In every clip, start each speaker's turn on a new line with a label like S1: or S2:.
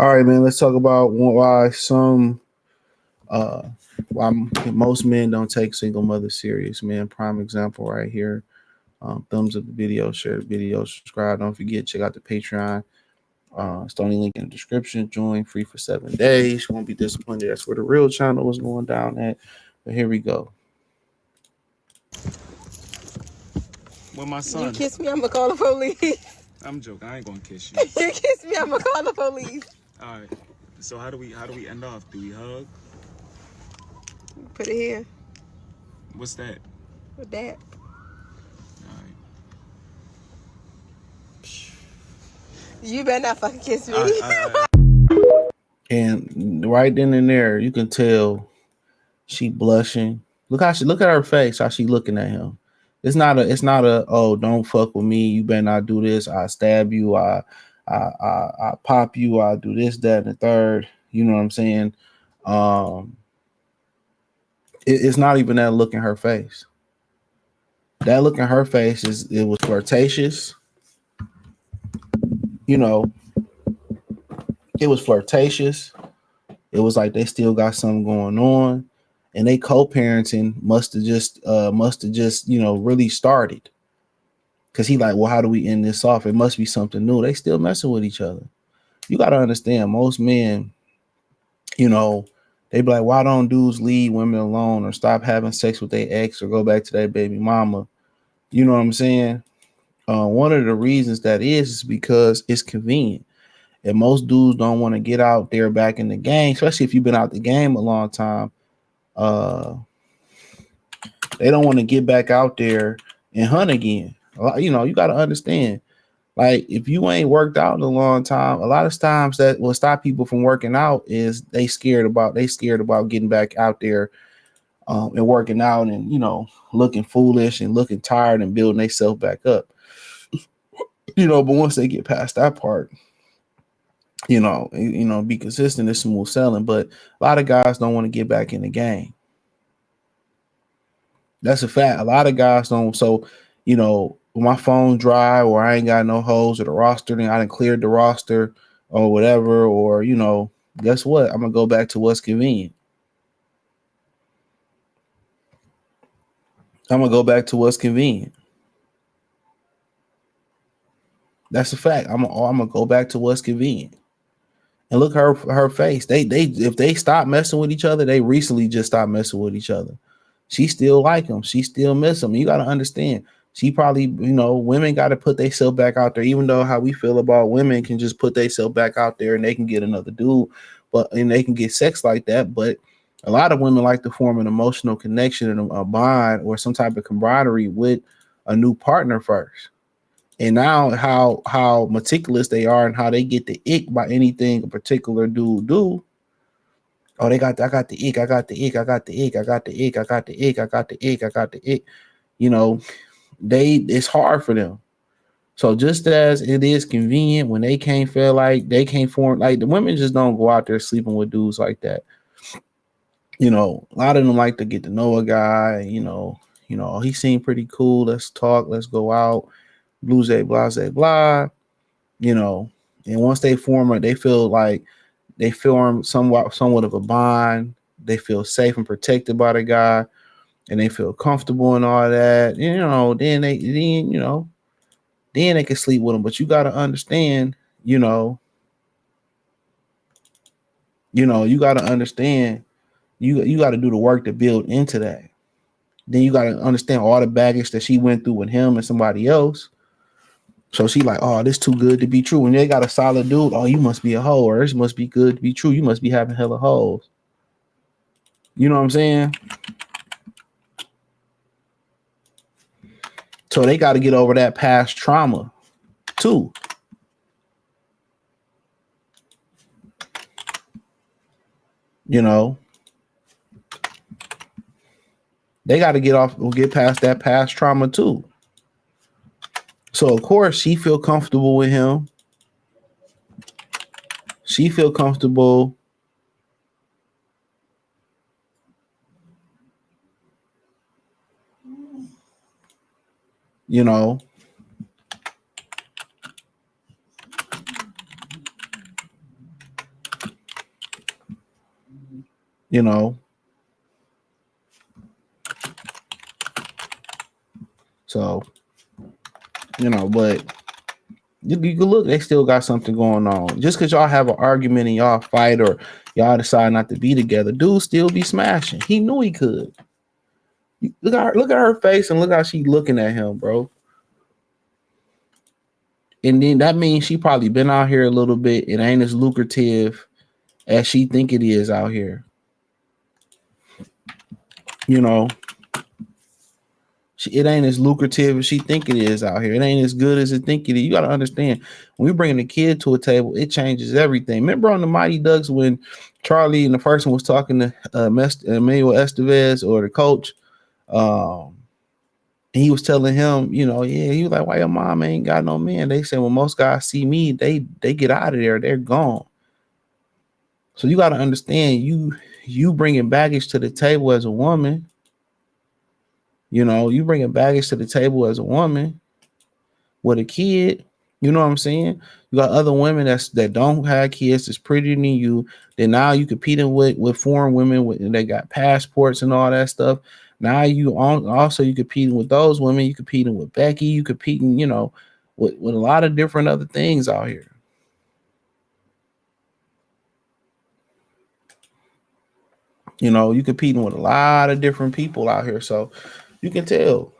S1: All right, man. Let's talk about uh why most men don't take single mothers serious. Man, prime example right here. Thumbs up the video, share the video, subscribe. Don't forget, check out the Patreon. It's the only link in the description. Join free for 7 days. You won't be disappointed. That's where the real channel is going down at. But here we go.
S2: With my
S3: You
S2: son.
S3: kiss me, I'ma call the police.
S2: I'm joking. I ain't gonna kiss you.
S3: You kiss me, I'ma call the police.
S2: All right. So how do we end off? Do we hug?
S3: Put it here.
S2: What's that?
S3: With that.
S2: All right.
S3: You better not fucking kiss me.
S1: And right then and there, you can tell she blushing. Look at her face, how she looking at him. It's not a oh, don't fuck with me, you better not do this, I stab you, I pop you, I do this, that, and the third. You know what I'm saying? Um it's not even that look in her face. That look in her face it was flirtatious, you know, it was flirtatious. It was like they still got something going on, and they co-parenting must have just really started. Cause he like, well, how do we end this off? It must be something new. They still messing with each other. You gotta understand, most men, you know, they be like, why don't dudes leave women alone or stop having sex with their ex or go back to their baby mama? You know what I'm saying? One of the reasons that is because it's convenient. And most dudes don't want to get out there back in the game, especially if you've been out the game a long time. Uh, they don't want to get back out there and hunt again. You know, you got to understand. Like, if you ain't worked out in a long time, a lot of times that will stop people from working out is they scared about getting back out there and working out and looking foolish and looking tired and building themselves back up. But once they get past that part, be consistent and smooth selling. But a lot of guys don't want to get back in the game. That's a fact. A lot of guys don't. So, when my phone dry or I ain't got no holes or the roster, then I done cleared the roster or whatever, or guess what? I'm gonna go back to what's convenient. I'm gonna go back to what's convenient. That's a fact. I'm gonna go back to what's convenient. And look her face. They if they stop messing with each other, they recently just stopped messing with each other. She still like him. She still miss him. You got to understand. She probably, women got to put themselves back out there, even though how we feel about women can just put themselves back out there and they can get another dude, and they can get sex like that. But a lot of women like to form an emotional connection and a bond or some type of camaraderie with a new partner first. And now how meticulous they are and how they get the ick by anything a particular dude do. Oh, I got the ick, I got the ick, I got the ick, I got the ick, I got the ick, I got the ick, I got the ick. It's hard for them. So just as it is convenient when they can't feel like they can't form, like, the women just don't go out there sleeping with dudes like that. A lot of them like to get to know a guy, he seemed pretty cool. Let's talk, let's go out, blase, blase, blah, you know. And once they form it, they feel like they form somewhat of a bond. They feel safe and protected by the guy, and they feel comfortable and all that. Then they can sleep with them. But you got to understand, you got to understand, you got to do the work to build into that. Then you got to understand all the baggage that she went through with him and somebody else. So she like, oh, this too good to be true. When they got a solid dude, oh, you must be a hoe, or this must be good to be true. You must be having hella hoes. You know what I'm saying? So they got to get over that past trauma too. They got to get past that past trauma too. So of course she feel comfortable with him. She feel comfortable. You know. you know. So, but you can look, they still got something going on. Just because y'all have an argument and y'all fight or y'all decide not to be together, dude still be smashing. He knew he could. Look at her face and look how she looking at him, bro. And then that means she probably been out here a little bit. It ain't as lucrative as she think it is out here. You know, it ain't as lucrative as she think it is out here. It ain't as good as it think it is. You got to understand, when we bring a kid to a table, it changes everything. Remember on the Mighty Ducks when Charlie and the person was talking to Emmanuel Estevez or the coach, and he was telling him, he was like, why your mom ain't got no man? They said, well, most guys see me, they get out of there. They're gone. So you got to understand, you bringing baggage to the table as a woman. You bringing baggage to the table as a woman with a kid. You know what I'm saying? You got other women that don't have kids that's prettier than you. Then now you competing with foreign women they got passports and all that stuff. Now you competing with those women. You competing with Becky. You competing, with a lot of different other things out here. You competing with a lot of different people out here. So you can tell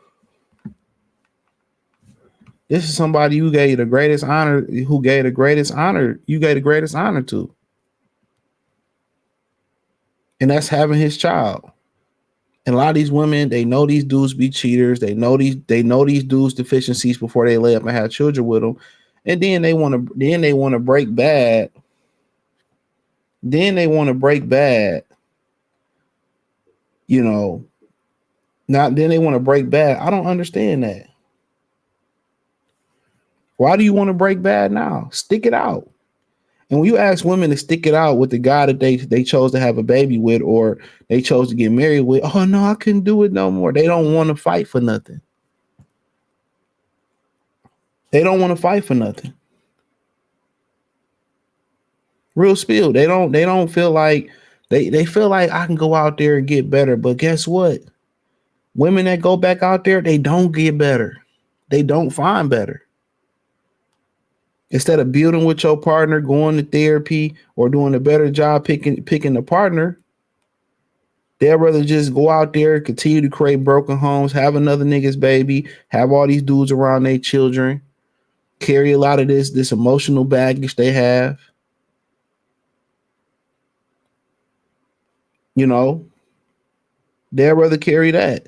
S1: this is somebody who gave the greatest honor, you gave the greatest honor to. And that's having his child. And a lot of these women, they know these dudes be cheaters. They know these dudes' deficiencies before they lay up and have children with them. And then they want to break bad. Then they want to break bad. Then they want to break bad. I don't understand that. Why do you want to break bad now? Stick it out. And when you ask women to stick it out with the guy that they chose to have a baby with or they chose to get married with, oh no, I couldn't do it no more. They don't want to fight for nothing. They don't want to fight for nothing. Real spill. They don't feel like they feel like I can go out there and get better. But guess what? Women that go back out there, they don't get better. They don't find better. Instead of building with your partner, going to therapy, or doing a better job picking a partner, they'd rather just go out there, continue to create broken homes, have another nigga's baby, have all these dudes around their children, carry a lot of this emotional baggage they have. They'd rather carry that.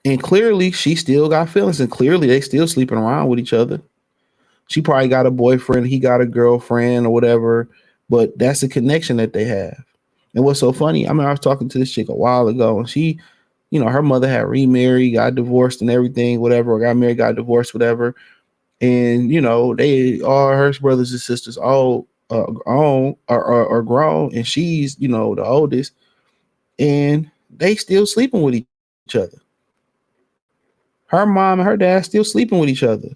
S1: And clearly she still got feelings, and clearly they still sleeping around with each other. She probably got a boyfriend, he got a girlfriend or whatever, but that's the connection that they have. And what's so funny, I was talking to this chick a while ago, and she, her mother had remarried, got divorced and everything, whatever, or got married, got divorced, whatever. And, they all her brothers and sisters all are grown, and she's, the oldest, and they still sleeping with each other. Her mom and her dad still sleeping with each other.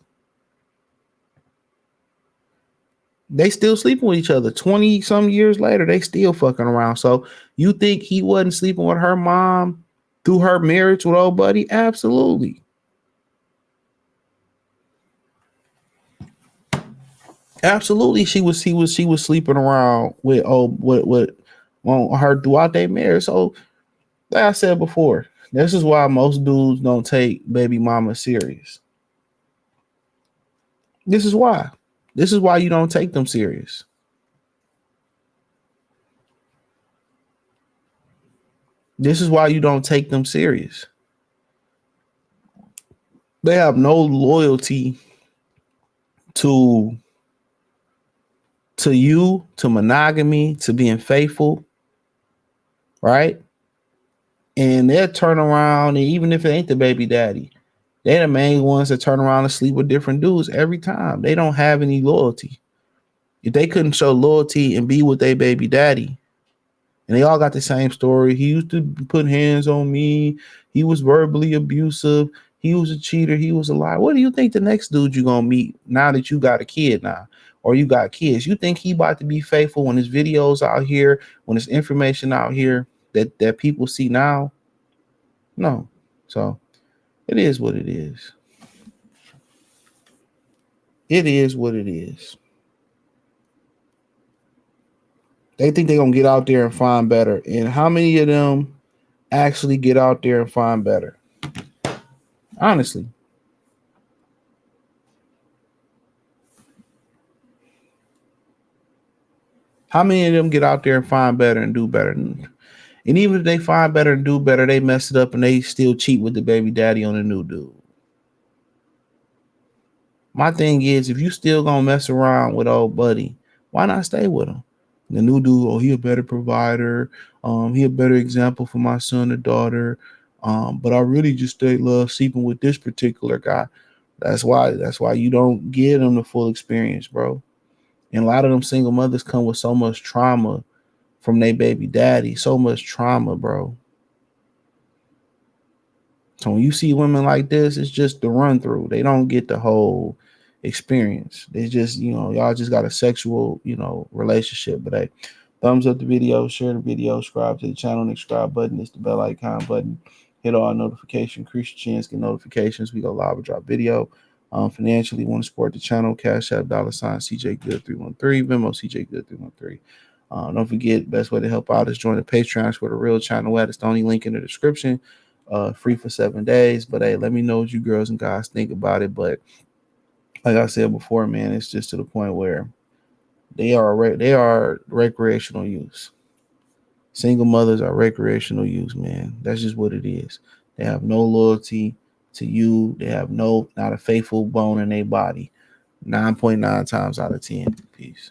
S1: They still sleeping with each other. 20 some years later, they still fucking around. So you think he wasn't sleeping with her mom through her marriage with old buddy? Absolutely. Absolutely. She was sleeping around with her throughout their marriage. So like I said before, this is why most dudes don't take baby mama serious. This is why. This is why you don't take them serious. This is why you don't take them serious. They have no loyalty to you, to monogamy, to being faithful, right? And they'll turn around, and even if it ain't the baby daddy, they're the main ones that turn around and sleep with different dudes every time. They don't have any loyalty. If they couldn't show loyalty and be with their baby daddy, and they all got the same story. He used to put hands on me. He was verbally abusive. He was a cheater. He was a liar. What do you think the next dude you're gonna meet now that you got a kid now, or you got kids? You think he about to be faithful when his videos out here, when his information out here that people see now? No. So it is what it is. It is what it is. They think they're gonna get out there and find better. And how many of them actually get out there and find better? Honestly. How many of them get out there and find better and do better? And even if they find better and do better, they mess it up and they still cheat with the baby daddy on the new dude. My thing is, if you still gonna mess around with old buddy, why not stay with him? The new dude, oh, he a better provider. He a better example for my son or daughter. But I really just love sleeping with this particular guy. That's why you don't give them the full experience, bro. And a lot of them single mothers come with so much trauma from their baby daddy, so much trauma, bro. So when you see women like this, it's just the run through. They don't get the whole experience. They just, y'all just got a sexual, relationship. But hey, thumbs up the video, share the video, subscribe to the channel, and the subscribe button. It's the bell icon button. Hit all notifications, increase your chance, get notifications. We go live and drop video. Financially, want to support the channel, Cash App, $ CJ Good 313, Venmo CJ Good 313. Don't forget, best way to help out is join the Patreon where the real channel at. It's the only link in the description. Free for 7 days. But hey, let me know what you girls and guys think about it. But like I said before, man, it's just to the point where they are recreational use. Single mothers are recreational use, man. That's just what it is. They have no loyalty to you. They have not a faithful bone in their body. 9.9 times out of 10. Peace.